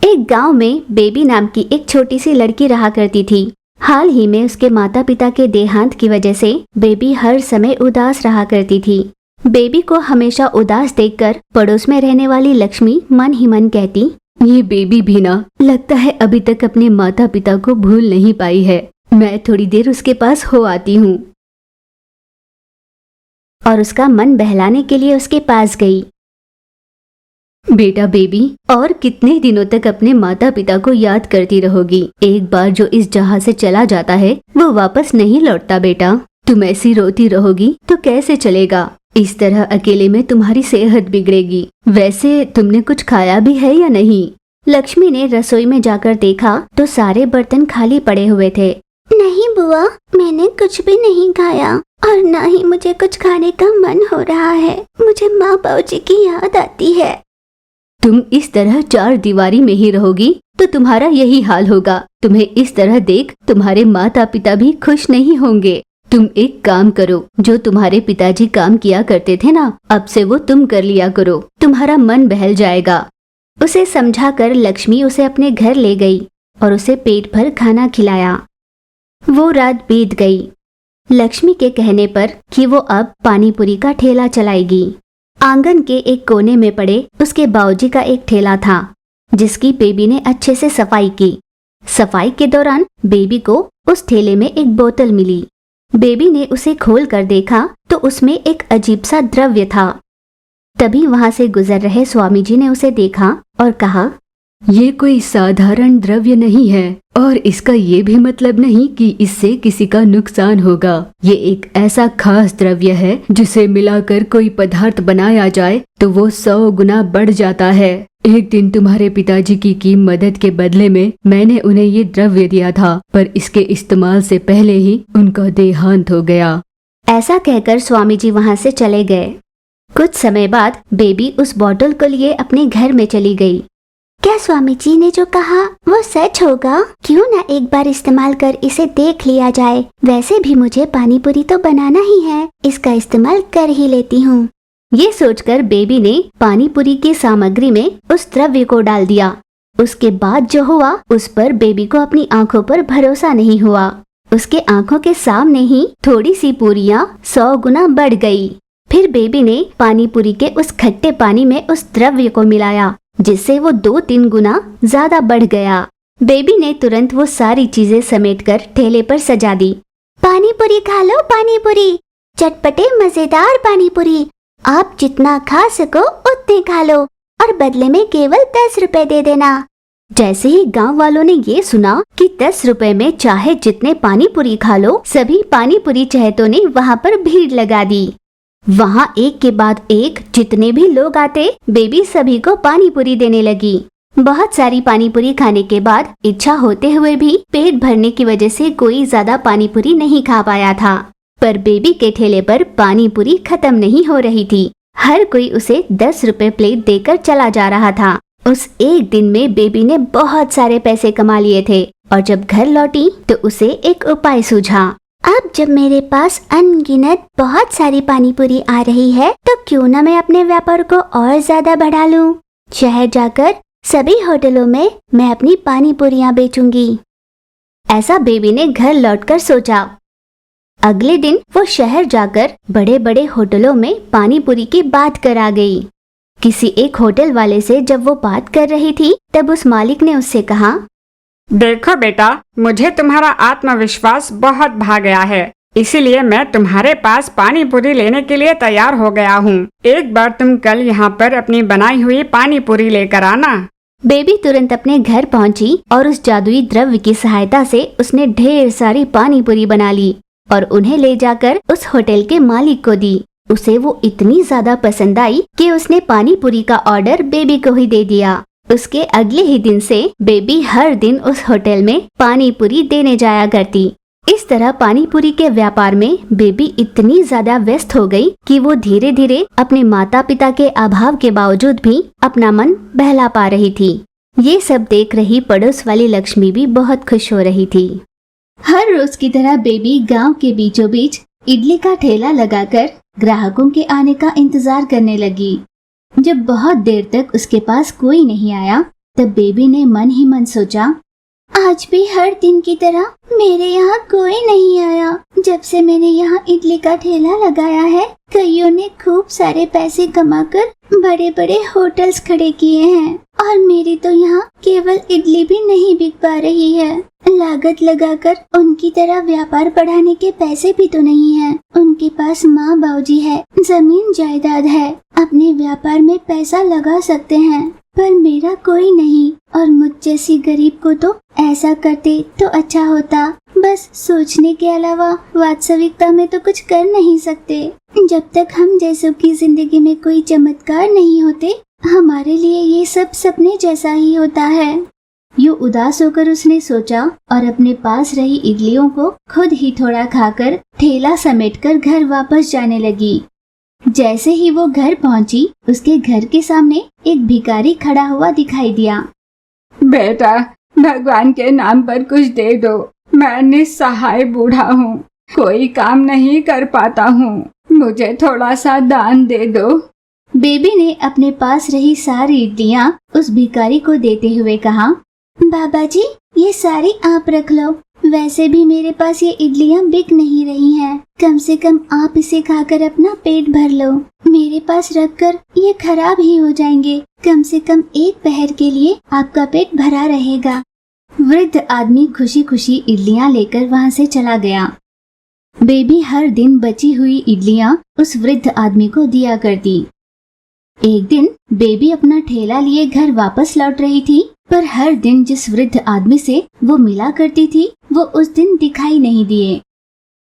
एक गांव में बेबी नाम की एक छोटी सी लड़की रहा करती थी। हाल ही में उसके माता पिता के देहांत की वजह से बेबी हर समय उदास रहा करती थी। बेबी को हमेशा उदास देखकर पड़ोस में रहने वाली लक्ष्मी मन ही मन कहती, ये बेबी भी ना लगता है अभी तक अपने माता पिता को भूल नहीं पाई है। मैं थोड़ी देर उसके पास हो आती हूँ। और उसका मन बहलाने के लिए उसके पास गई। बेटा बेबी, और कितने दिनों तक अपने माता पिता को याद करती रहोगी? एक बार जो इस जहां से चला जाता है वो वापस नहीं लौटता बेटा। तुम ऐसी रोती रहोगी तो कैसे चलेगा? इस तरह अकेले में तुम्हारी सेहत बिगड़ेगी। वैसे तुमने कुछ खाया भी है या नहीं? लक्ष्मी ने रसोई में जाकर देखा तो सारे बर्तन खाली पड़े हुए थे। नहीं बुआ, मैंने कुछ भी नहीं खाया और न ही मुझे कुछ खाने का मन हो रहा है। मुझे माँ बाबूजी की याद आती है। तुम इस तरह चार दीवारी में ही रहोगी तो तुम्हारा यही हाल होगा। तुम्हें इस तरह देख तुम्हारे माता पिता भी खुश नहीं होंगे। तुम एक काम करो, जो तुम्हारे पिताजी काम किया करते थे ना, अब से वो तुम कर लिया करो। तुम्हारा मन बहल जाएगा। उसे समझाकर लक्ष्मी उसे अपने घर ले गई और उसे पेट भर खाना खिलाया। वो रात बीत गई। लक्ष्मी के कहने पर कि वो अब पानी पूरी का ठेला चलाएगी। आंगन के एक कोने में पड़े उसके बाऊजी का एक ठेला था, जिसकी बेबी ने अच्छे से सफाई की। सफाई के दौरान बेबी को उस ठेले में एक बोतल मिली। बेबी ने उसे खोल कर देखा तो उसमें एक अजीब सा द्रव्य था। तभी वहां से गुजर रहे स्वामी जी ने उसे देखा और कहा, ये कोई साधारण द्रव्य नहीं है और इसका ये भी मतलब नहीं कि इससे किसी का नुकसान होगा। ये एक ऐसा खास द्रव्य है जिसे मिलाकर कोई पदार्थ बनाया जाए तो वो 100 गुना बढ़ जाता है। एक दिन तुम्हारे पिताजी की मदद के बदले में मैंने उन्हें ये द्रव्य दिया था, पर इसके इस्तेमाल से पहले ही उनका देहांत हो गया। ऐसा कहकर स्वामी जी वहाँ से चले गए। कुछ समय बाद बेबी उस बोतल को लिए अपने घर में चली गई। क्या स्वामी जी ने जो कहा वो सच होगा? क्यों ना एक बार इस्तेमाल कर इसे देख लिया जाए। वैसे भी मुझे पानी पूरी तो बनाना ही है, इसका इस्तेमाल कर ही लेती हूँ। ये सोचकर बेबी ने पानी पूरी की सामग्री में उस द्रव्य को डाल दिया। उसके बाद जो हुआ उस पर बेबी को अपनी आंखों पर भरोसा नहीं हुआ। उसके आंखों के सामने ही थोड़ी सी पूरियां 100 गुना बढ़ गई। फिर बेबी ने पानी पूरी के उस खट्टे पानी में उस द्रव्य को मिलाया, जिससे वो 2-3 गुना ज्यादा बढ़ गया। बेबी ने तुरंत वो सारी चीजें समेटकर ठेले पर सजा दी। पानी पूरी खा लो, पानी पूरी, चटपटे मजेदार पानी पूरी। आप जितना खा सको उतने खा लो और बदले में केवल 10 रुपए दे देना। जैसे ही गांव वालों ने ये सुना कि 10 रुपए में चाहे जितने पानी पूरी खा लो, सभी पानी पूरी चहेतों ने वहाँ पर भीड़ लगा दी। वहाँ एक के बाद एक जितने भी लोग आते, बेबी सभी को पानी पूरी देने लगी। बहुत सारी पानी पूरी खाने के बाद इच्छा होते हुए भी पेट भरने की वजह से कोई ज्यादा पानी पूरी नहीं खा पाया था। पर बेबी के ठेले पर पानी पूरी खत्म नहीं हो रही थी। हर कोई उसे 10 रुपए प्लेट देकर चला जा रहा था। उस एक दिन में बेबी ने बहुत सारे पैसे कमा लिए थे और जब घर लौटी तो उसे एक उपाय सूझा। अब जब मेरे पास अनगिनत बहुत सारी पानी पूरी आ रही है तो क्यों न मैं अपने व्यापार को और ज्यादा बढ़ा लूं। शहर जाकर सभी होटलों में मैं अपनी पानी पूरियां बेचूंगी। ऐसा बेबी ने घर लौटकर सोचा। अगले दिन वो शहर जाकर बड़े बड़े होटलों में पानी पूरी की बात कर आ गई। किसी एक होटल वाले से जब वो बात कर रही थी तब उस मालिक ने उससे कहा, देखो बेटा, मुझे तुम्हारा आत्मविश्वास बहुत भा गया है, इसीलिए मैं तुम्हारे पास पानी पूरी लेने के लिए तैयार हो गया हूँ। एक बार तुम कल यहाँ पर अपनी बनाई हुई पानी पूरी लेकर आना। बेबी तुरंत अपने घर पहुँची और उस जादुई द्रव्य की सहायता से उसने ढेर सारी पानी पूरी बना ली और उन्हें ले जाकर उस होटल के मालिक को दी। उसे वो इतनी ज्यादा पसंद आई कि उसने पानी पूरी का ऑर्डर बेबी को ही दे दिया। उसके अगले ही दिन से बेबी हर दिन उस होटल में पानी पूरी देने जाया करती। इस तरह पानी पूरी के व्यापार में बेबी इतनी ज्यादा व्यस्त हो गई कि वो धीरे धीरे अपने माता पिता के अभाव के बावजूद भी अपना मन बहला पा रही थी। ये सब देख रही पड़ोस वाली लक्ष्मी भी बहुत खुश हो रही थी। हर रोज की तरह बेबी गांव के बीचों बीच इडली का ठेला लगाकर ग्राहकों के आने का इंतजार करने लगी। जब बहुत देर तक उसके पास कोई नहीं आया तब बेबी ने मन ही मन सोचा, आज भी हर दिन की तरह मेरे यहाँ कोई नहीं आया। जब से मैंने यहाँ इडली का ठेला लगाया है, कईयों ने खूब सारे पैसे कमाकर बड़े बड़े होटल्स खड़े किए हैं और मेरी तो यहाँ केवल इडली भी नहीं बिक पा रही है। लागत लगाकर उनकी तरह व्यापार बढ़ाने के पैसे भी तो नहीं हैं। उनके पास माँ बाबूजी है, जमीन जायदाद है, अपने व्यापार में पैसा लगा सकते हैं, पर मेरा कोई नहीं और मुझ जैसी गरीब को तो ऐसा करते तो अच्छा होता। बस सोचने के अलावा वास्तविकता में तो कुछ कर नहीं सकते। जब तक हम जैसों की जिंदगी में कोई चमत्कार नहीं होते, हमारे लिए ये सब सपने जैसा ही होता है। यूं उदास होकर उसने सोचा और अपने पास रही इडलियों को खुद ही थोड़ा खाकर ठेला समेटकर घर वापस जाने लगी। जैसे ही वो घर पहुंची, उसके घर के सामने एक भिखारी खड़ा हुआ दिखाई दिया। बेटा, भगवान के नाम पर कुछ दे दो। मैं निस्सहाय बूढ़ा हूँ, कोई काम नहीं कर पाता हूँ, मुझे थोड़ा सा दान दे दो। बेबी ने अपने पास रही सारी इडलियाँ उस भिखारी को देते हुए कहा, बाबा जी, ये सारी आप रख लो। वैसे भी मेरे पास ये इडलियाँ बिक नहीं रही हैं। कम से कम आप इसे खाकर अपना पेट भर लो। मेरे पास रखकर ये खराब ही हो जाएंगे। कम से कम एक पहर के लिए आपका पेट भरा रहेगा। वृद्ध आदमी खुशी खुशी इडलियाँ लेकर वहाँ से चला गया। बेबी हर दिन बची हुई इडलियाँ उस वृद्ध आदमी को दिया करती। एक दिन बेबी अपना ठेला लिए घर वापस लौट रही थी, पर हर दिन जिस वृद्ध आदमी से वो मिला करती थी, वो उस दिन दिखाई नहीं दिए।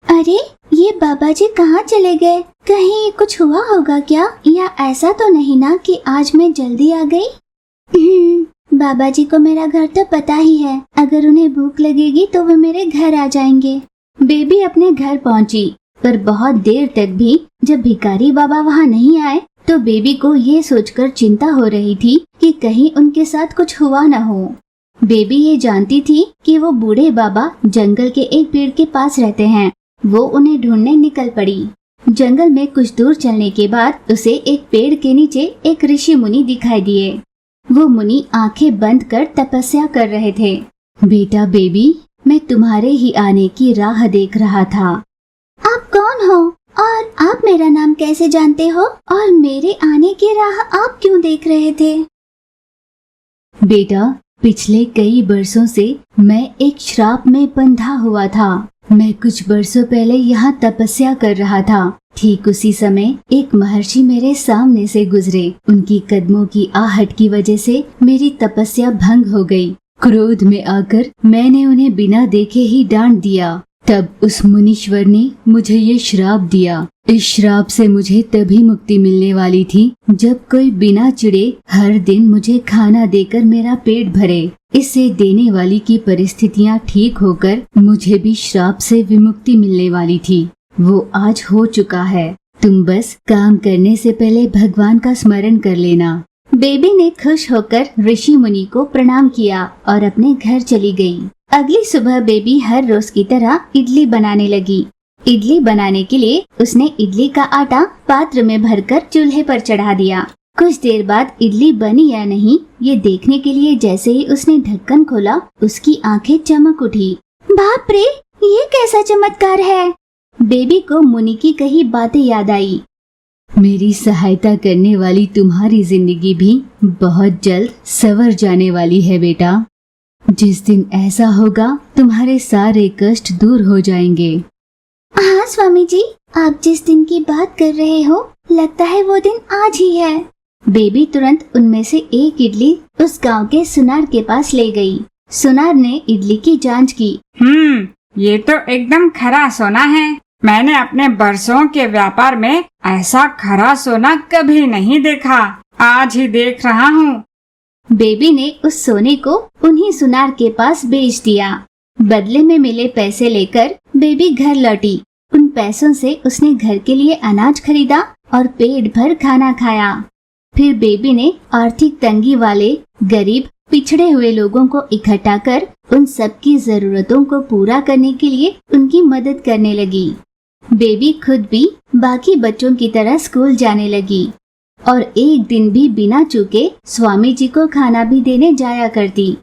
अरे, ये बाबा जी कहाँ चले गए? कहीं कुछ हुआ होगा क्या? या ऐसा तो नहीं ना कि आज मैं जल्दी आ गई? बाबा जी को मेरा घर तो पता ही है। अगर उन्हें भूख लगेगी तो वो मेरे घर आ जाएंगे। बेबी अपने घर पहुंची, पर बहुत देर तक भी जब भिखारी बाबा वहाँ नहीं आए तो बेबी को ये सोचकर चिंता हो रही थी कि कहीं उनके साथ कुछ हुआ न हो। बेबी ये जानती थी कि वो बूढ़े बाबा जंगल के एक पेड़ के पास रहते हैं। वो उन्हें ढूंढने निकल पड़ी। जंगल में कुछ दूर चलने के बाद उसे एक पेड़ के नीचे एक ऋषि मुनि दिखाई दिए। वो मुनि आंखें बंद कर तपस्या कर रहे थे। बेटा बेबी, मैं तुम्हारे ही आने की राह देख रहा था। आप कौन हो और आप मेरा नाम कैसे जानते हो? और मेरे आने की राह आप क्यों देख रहे थे? बेटा, पिछले कई बरसों से मैं एक श्राप में बंधा हुआ था। मैं कुछ बरसों पहले यहाँ तपस्या कर रहा था। ठीक उसी समय एक महर्षि मेरे सामने से गुजरे। उनकी कदमों की आहट की वजह से मेरी तपस्या भंग हो गई। क्रोध में आकर मैंने उन्हें बिना देखे ही डांट दिया। तब उस मुनीश्वर ने मुझे ये श्राप दिया। इस श्राप से मुझे तभी मुक्ति मिलने वाली थी जब कोई बिना चिढ़े हर दिन मुझे खाना देकर मेरा पेट भरे। इसे देने वाली की परिस्थितियाँ ठीक होकर मुझे भी श्राप से विमुक्ति मिलने वाली थी। वो आज हो चुका है। तुम बस काम करने से पहले भगवान का स्मरण कर लेना। बेबी ने खुश होकर ऋषि मुनि को प्रणाम किया और अपने घर चली गई। अगली सुबह बेबी हर रोज की तरह इडली बनाने लगी। इडली बनाने के लिए उसने इडली का आटा पात्र में भरकर चूल्हे पर चढ़ा दिया। कुछ देर बाद इडली बनी या नहीं ये देखने के लिए जैसे ही उसने ढक्कन खोला, उसकी आंखें चमक उठी। बाप रे, ये कैसा चमत्कार है? बेबी को मुनि की कही बातें याद आई। मेरी सहायता करने वाली तुम्हारी जिंदगी भी बहुत जल्द संवर जाने वाली है बेटा। जिस दिन ऐसा होगा तुम्हारे सारे कष्ट दूर हो जाएंगे। हाँ स्वामी जी, आप जिस दिन की बात कर रहे हो लगता है वो दिन आज ही है। बेबी तुरंत उनमें से एक इडली उस गांव के सुनार के पास ले गई। सुनार ने इडली की जांच की। ये तो एकदम खरा सोना है। मैंने अपने बरसों के व्यापार में ऐसा खरा सोना कभी नहीं देखा। आज ही देख रहा हूँ। बेबी ने उस सोने को उन्हीं सुनार के पास बेच दिया। बदले में मिले पैसे लेकर बेबी घर लौटी। उन पैसों से उसने घर के लिए अनाज खरीदा और पेट भर खाना खाया। फिर बेबी ने आर्थिक तंगी वाले, गरीब, पिछड़े हुए लोगों को इकट्ठा कर उन सबकी जरूरतों को पूरा करने के लिए उनकी मदद करने लगी। बेबी खुद भी बाकी बच्चों की तरह स्कूल जाने लगी। और एक दिन भी बिना चूके स्वामी जी को खाना भी देने जाया करती।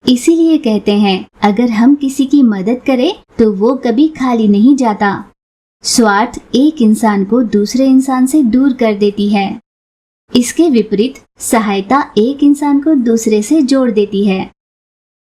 इसीलिए कहते हैं, अगर हम किसी की मदद करें तो वो कभी खाली नहीं जाता। स्वार्थ एक इंसान को दूसरे इंसान से दूर कर देती है। इसके विपरीत सहायता एक इंसान को दूसरे से जोड़ देती है।